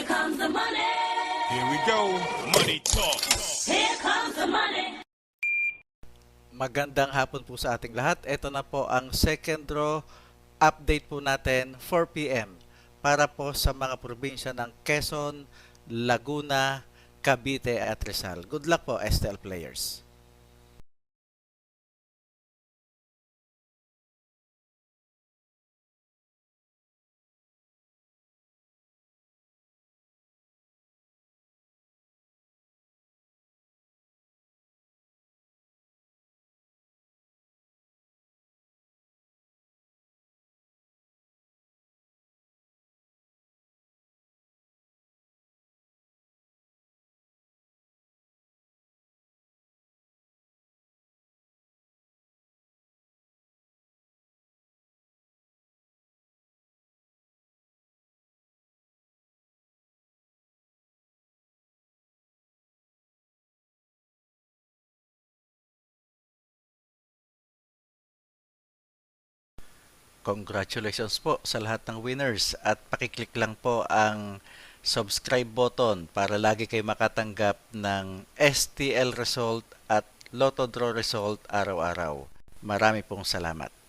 comes the money. Here we go. Money talk. Here comes the money. Magandang hapon po sa ating lahat. Ito na po ang second draw update po natin 4 p.m. para po sa mga probinsya ng Quezon, Laguna, Cavite at Rizal. Good luck po, STL players. Congratulations po sa lahat ng winners at pakiclick lang po ang subscribe button para lagi kayo makatanggap ng STL result at Lotto Draw result araw-araw. Marami pong salamat.